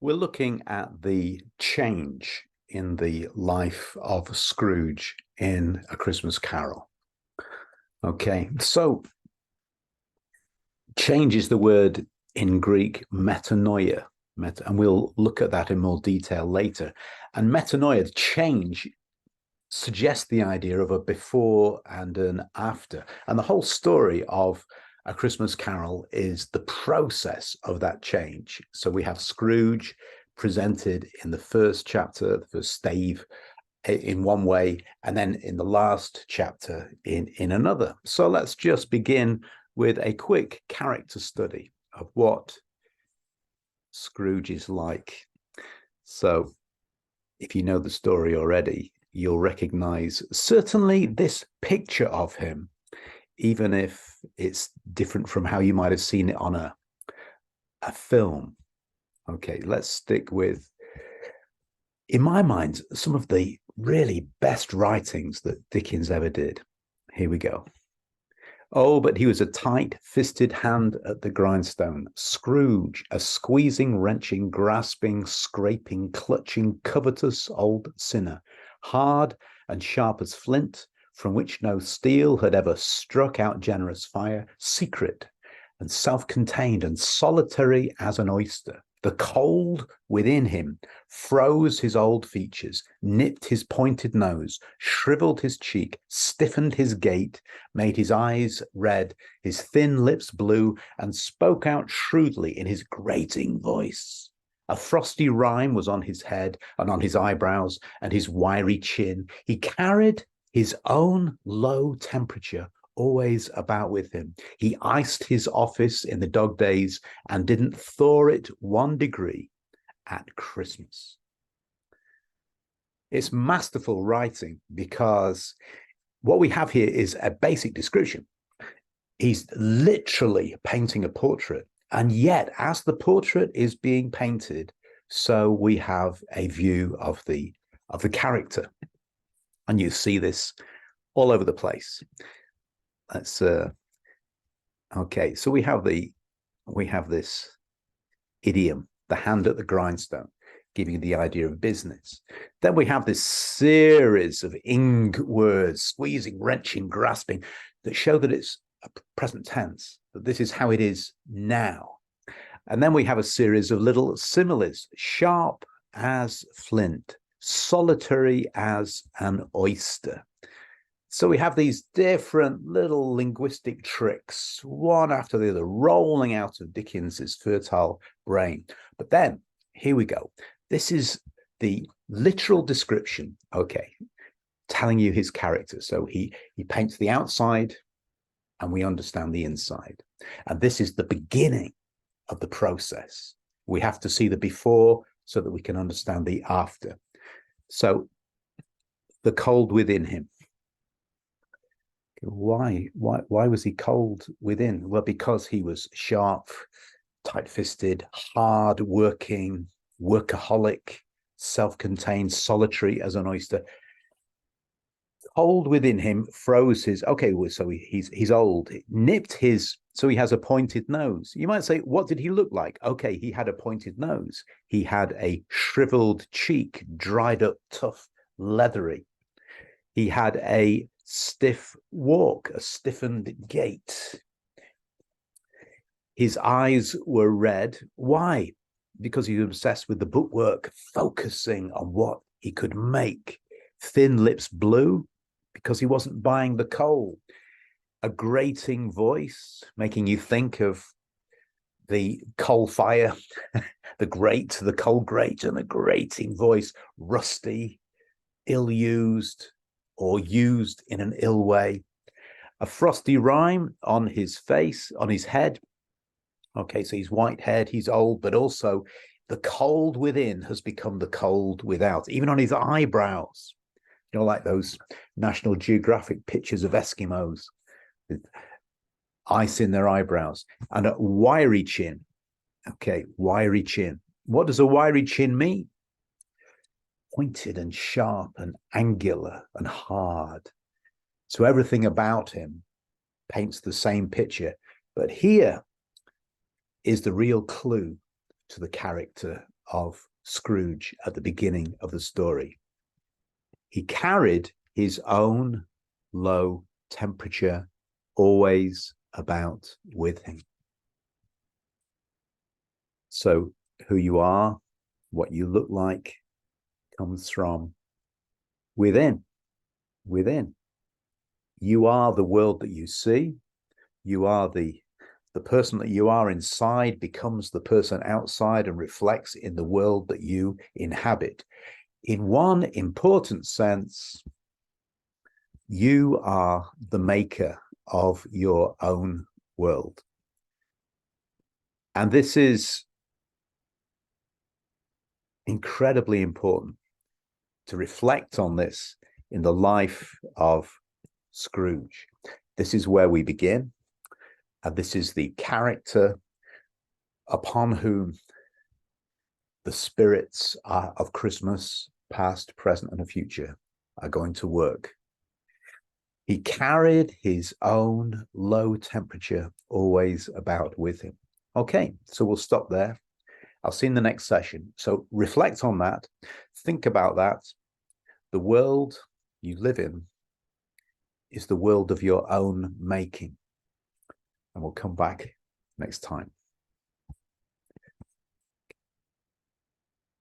We're looking at the change in the life of Scrooge in A Christmas Carol. Okay, so change is the word in Greek metanoia, and we'll look at that in more detail later. And metanoia, change, suggests the idea of a before and an after. And the whole story of A Christmas Carol is the process of that change. So we have Scrooge presented in the first chapter, the first stave, in one way, and then in the last chapter in another. So let's just begin with a quick character study of what Scrooge is like. So if you know the story already, you'll recognize certainly this picture of him, even if it's different from how you might have seen it on a film. Okay, let's stick with, in my mind, some of the really best writings that Dickens ever did. Here we go. Oh, but he was a tight-fisted hand at the grindstone. Scrooge, a squeezing, wrenching, grasping, scraping, clutching, covetous old sinner, hard and sharp as flint, from which no steel had ever struck out generous fire, secret and self-contained and solitary as an oyster. The cold within him froze his old features, nipped his pointed nose, shriveled his cheek, stiffened his gait, made his eyes red, his thin lips blue, and spoke out shrewdly in his grating voice. A frosty rime was on his head and on his eyebrows and his wiry chin. He carried his own low temperature always about with him. He iced his office in the dog days and didn't thaw it 1 degree at Christmas. It's masterful writing because what we have here is a basic description. He's literally painting a portrait, and yet as the portrait is being painted, so we have a view of the character, and you see this all over the place. Let's okay, so we have this idiom, the hand at the grindstone, giving you the idea of business. Then we have this series of ing words, squeezing, wrenching, grasping, that show that it's a present tense, that this is how it is now. And then we have a series of little similes, sharp as flint, solitary as an oyster. So we have these different little linguistic tricks, one after the other, rolling out of Dickens's fertile brain. But then, here we go. This is the literal description, okay, telling you his character. So he paints the outside, and we understand the inside. And this is the beginning of the process. We have to see the before so that we can understand the after. So, the cold within him. Why was he cold within? Well, because he was sharp, tight-fisted, hard-working, workaholic, self-contained, solitary as an oyster. Cold within him froze his, okay, well, so he's old. It nipped his, so he has a pointed nose. You might say, what did he look like? Okay, he had a pointed nose. He had a shriveled cheek, dried up, tough, leathery. He had a stiff walk, a stiffened gait. His eyes were red. Why? Because he was obsessed with the bookwork, focusing on what he could make. Thin lips blue, because he wasn't buying the coal. A grating voice, making you think of the coal fire, the grate, the coal grate, and the grating voice, rusty, ill-used, or used in an ill way. A frosty rime on his face, on his head. Okay, so he's white-haired, he's old, but also the cold within has become the cold without, even on his eyebrows. You know, like those National Geographic pictures of Eskimos with ice in their eyebrows. And a wiry chin. Okay, wiry chin. What does a wiry chin mean? Pointed and sharp and angular and hard. So everything about him paints the same picture. But here is the real clue to the character of Scrooge at the beginning of the story. He carried his own low temperature always about with him. So who you are, what you look like, comes from within. Within. You are the world that you see. You are the person that you are inside becomes the person outside and reflects in the world that you inhabit. In one important sense, you are the maker of your own world. And this is incredibly important to reflect on this in the life of Scrooge. This is where we begin, and this is the character upon whom the spirits of Christmas, past, present, and future, are going to work. He carried his own low temperature always about with him. Okay, so we'll stop there. I'll see you in the next session. So reflect on that. Think about that. The world you live in is the world of your own making. And we'll come back next time.